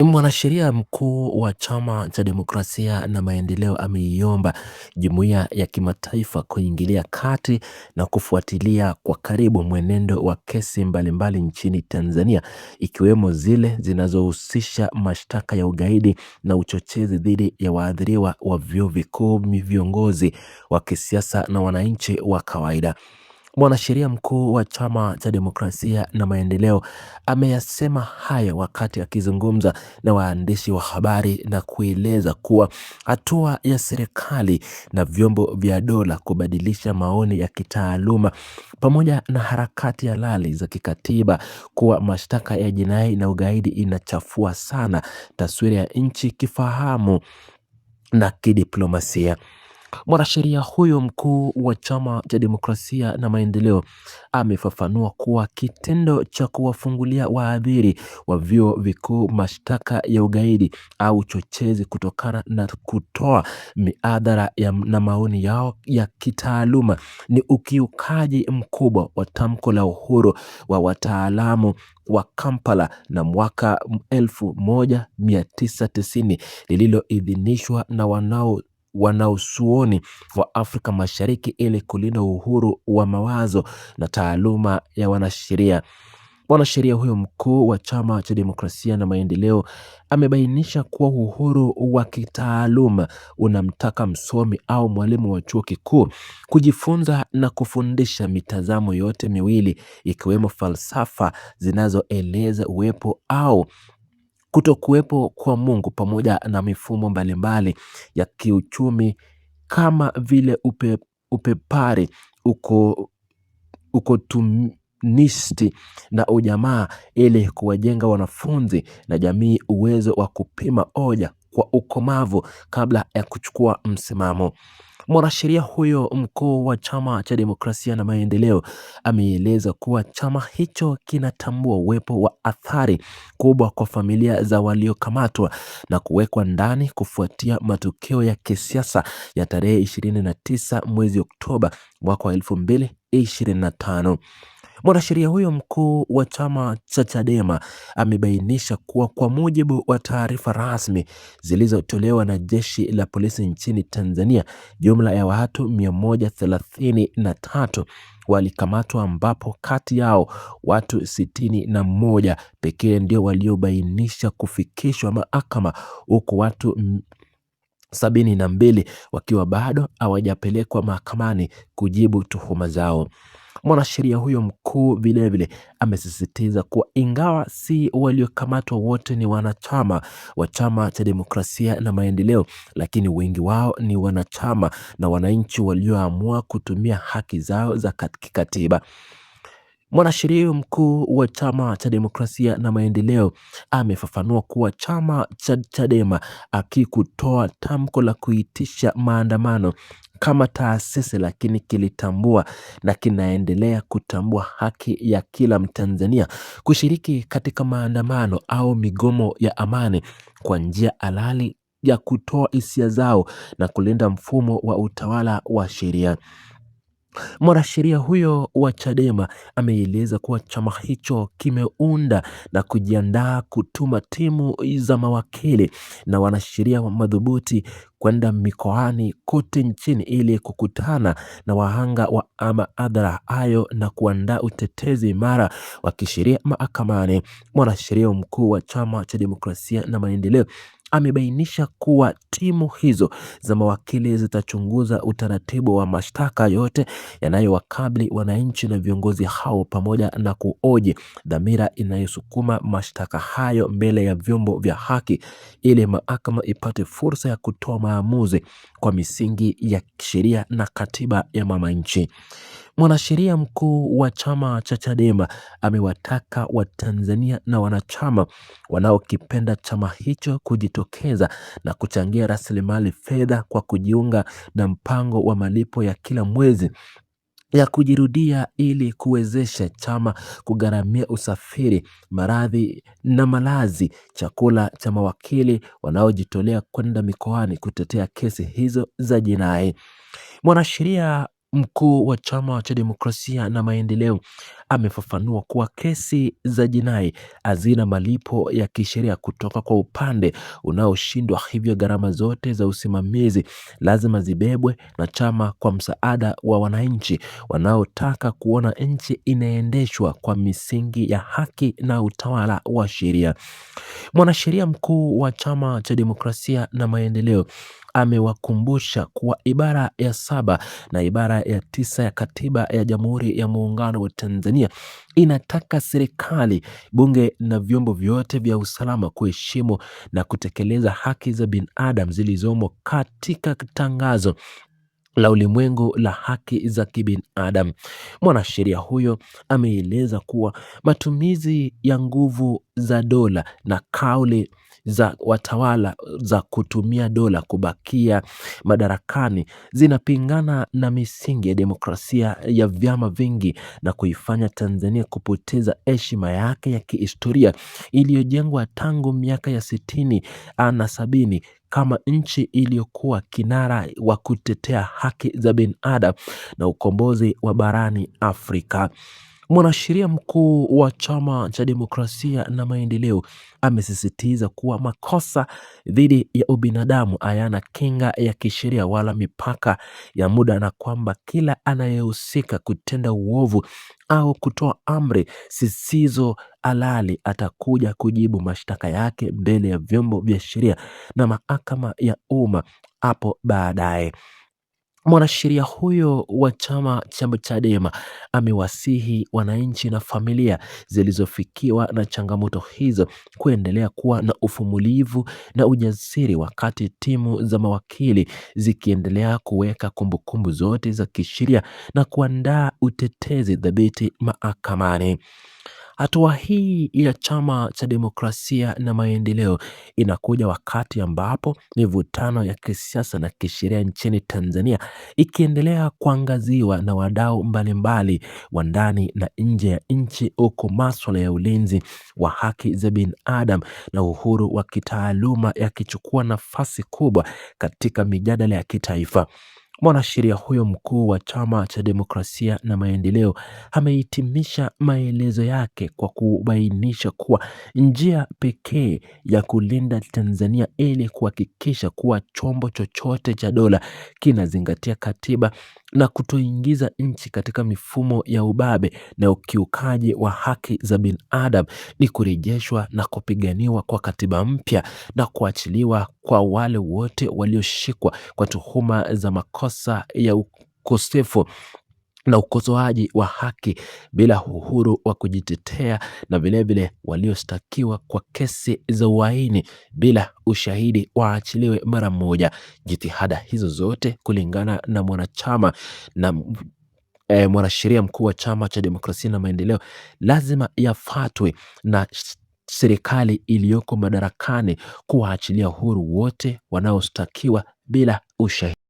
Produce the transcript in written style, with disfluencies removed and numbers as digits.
Mwanasheria mkuu wa Chama cha Demokrasia na Maendeleo ameiomba jumuiya ya kimataifa kuingilia kati na kufuatilia kwa karibu mwenendo wa kesi mbalimbali nchini Tanzania, ikiwemo zile zinazohusisha mashtaka ya ugaidi na uchochezi dhidi ya waathiriwa wa vyuo vikuu, viongozi wa kisiasa na wananchi wa kawaida. Mwanasheria mkuu wa Chama cha Demokrasia na Maendeleo ameyasema hayo wakati akizungumza na waandishi wa habari na kueleza kuwa hatua ya serikali na vyombo vya dola kubadilisha maoni ya kitaaluma pamoja na harakati halali za kikatiba kuwa mashtaka ya jinai na ugaidi inachafua sana taswira ya nchi kifahamu na kidiplomasia. Mwanasheria huyo mkuu wa Chama cha Demokrasia na Maendeleo amefafanua kuwa kitendo cha kuwafungulia wahadhiri wa vyuo vikuu mashtaka ya ugaidi au uchochezi kutokana na kutoa miadhara na maoni yao ya kitaaluma ni ukiukaji mkubwa wa tamko la uhuru wa wataalamu wa Kampala na mwaka 1990 lililoidhinishwa na wanaosuoni wa Afrika Mashariki ili kulinda uhuru wa mawazo na taaluma ya wanasheria. Mwanasheria huyo mkuu wa Chama cha Demokrasia na Maendeleo amebainisha kuwa uhuru wa kitaaluma unamtaka msomi au mwalimu wa chuo kikuu kujifunza na kufundisha mitazamo yote miwili, ikiwemo falsafa zinazoeleza uwepo au kutokuwepo kwa Mungu pamoja na mifumo mbalimbali ya kiuchumi kama vile upepari, ukomunisti na ujamaa, ili kuwajenga wanafunzi na jamii uwezo wa kupima hoja kwa ukomavu kabla ya kuchukua msimamo. Mwanasheria huyo mkuu wa Chama cha Demokrasia na Maendeleo ameeleza kuwa chama hicho kinatambua uwepo wa athari kubwa kwa familia za waliokamatwa na kuwekwa ndani kufuatia matukio ya kisiasa ya tarehe 29 mwezi Oktoba mwaka wa 2025. Mwanasheria huyo mkuu wa chama cha Chadema amebainisha kuwa kwa mujibu wa taarifa rasmi zilizotolewa na jeshi la polisi nchini Tanzania, jumla ya watu 133 walikamatwa, ambapo kati yao watu 61 pekee ndio waliobainisha kufikishwa mahakama, huku watu 72 wakiwa bado hawajapelekwa mahakamani kujibu tuhuma zao. Mwanasheria huyo mkuu vilevile amesisitiza kuwa ingawa si waliokamatwa wote ni wanachama wa Chama cha Demokrasia na Maendeleo, lakini wengi wao ni wanachama na wananchi walioamua kutumia haki zao za kikatiba. Mwanasheria mkuu wa Chama cha Demokrasia na Maendeleo amefafanua kuwa chama cha Chadema akikutoa tamko la kuitisha maandamano kama taasisi, lakini kilitambua na kinaendelea kutambua haki ya kila Mtanzania kushiriki katika maandamano au migomo ya amani kwa njia halali ya kutoa hisia zao na kulinda mfumo wa utawala wa sheria. Mwanasheria huyo wa Chadema ameeleza kuwa chama hicho kimeunda na kujiandaa kutuma timu za mawakili na wanasheria madhubuti kwenda mikoani kote nchini ili kukutana na wahanga wa maadhara hayo na kuandaa utetezi imara wa kisheria mahakamani. Mwanasheria mkuu wa Chama cha Demokrasia na Maendeleo amebainisha kuwa timu hizo za mawakili zitachunguza utaratibu wa mashtaka yote yanayowakabili wananchi na viongozi hao, pamoja na kuhoji dhamira inayosukuma mashtaka hayo mbele ya vyombo vya haki ili mahakama ipate fursa ya kutoa maamuzi kwa misingi ya sheria na katiba ya mama nchi. Mwanasheria mkuu wa chama cha Chadema amewataka Watanzania na wanachama wanaokipenda chama hicho kujitokeza na kuchangia rasilimali fedha kwa kujiunga na mpango wa malipo ya kila mwezi ya kujirudia ili kuwezesha chama kugharamia usafiri, maradhi na malazi, chakula cha mawakili wanaojitolea kwenda mikoani kutetea kesi hizo za jinai. Mwanasheria mkuu wa Chama cha Demokrasia na Maendeleo amefafanua kuwa kesi za jinai hazina malipo ya kisheria kutoka kwa upande unaoshindwa, hivyo gharama zote za usimamizi lazima zibebwe na chama kwa msaada wa wananchi wanaotaka kuona nchi inaendeshwa kwa misingi ya haki na utawala wa sheria. Mwanasheria mkuu wa Chama cha Demokrasia na Maendeleo amewakumbusha kuwa ibara ya 7 na ibara ya 9 ya Katiba ya Jamhuri ya Muungano wa Tanzania inataka serikali, bunge na vyombo vyote vya usalama kuheshimu na kutekeleza haki za binadamu zilizomo katika tangazo la ulimwengu la haki za kibinadamu. Mwanasheria huyo ameeleza kuwa matumizi ya nguvu za dola na kauli za watawala za kutumia dola kubakia madarakani zinapingana na misingi ya demokrasia ya vyama vingi na kuifanya Tanzania kupoteza heshima yake ya kihistoria iliyojengwa tangu miaka ya 60 na 70 kama nchi iliyokuwa kinara wa kutetea haki za binadamu na ukombozi wa barani Afrika. Mwanasheria mkuu wa Chama cha Demokrasia na Maendeleo amesisitiza kuwa makosa dhidi ya ubinadamu hayana kinga ya kisheria wala mipaka ya muda, na kwamba kila anayehusika kutenda uovu au kutoa amri zisizo halali atakuja kujibu mashtaka yake mbele ya vyombo vya sheria na mahakama ya umma hapo baadaye. Mwanasheria huyo wa chama cha Chadema amewasihi wananchi na familia zilizofikiwa na changamoto hizo kuendelea kuwa na uvumilivu na ujasiri wakati timu za mawakili zikiendelea kuweka kumbukumbu zote za kisheria na kuandaa utetezi thabiti mahakamani. Hatua hii ya Chama cha Demokrasia na Maendeleo inakuja wakati ambapo mivutano ya kisiasa na kisheria nchini Tanzania ikiendelea kuangaziwa na wadau mbalimbali wa ndani na nje ya nchi, huku masuala ya ulinzi wa haki za binadamu na uhuru wa kitaaluma yakichukua nafasi kubwa katika mijadala ya kitaifa. Mwanasheria huyo mkuu wa Chama cha Demokrasia na Maendeleo amehitimisha maelezo yake kwa kubainisha kuwa njia pekee ya kulinda Tanzania ili kuhakikisha kuwa chombo chochote cha dola kinazingatia katiba na kutoingiza nchi katika mifumo ya ubabe na ukiukaji wa haki za binadamu ni kurejeshwa na kupiganiwa kwa katiba mpya na kuachiliwa kwa wale wote walioshikwa kwa tuhuma za makosa ya ukosefu na ukosoaji wa haki bila uhuru wa kujitetea, na vilevile walioshtakiwa kwa kesi za uhaini bila ushahidi waachiliwe mara moja. Jitihada hizo zote kulingana na mwanachama na mwanasheria mkuu wa Chama cha Demokrasia na Maendeleo lazima yafuatwe na serikali iliyoko madarakani kuwaachilia huru wote wanaoshtakiwa bila ushahidi.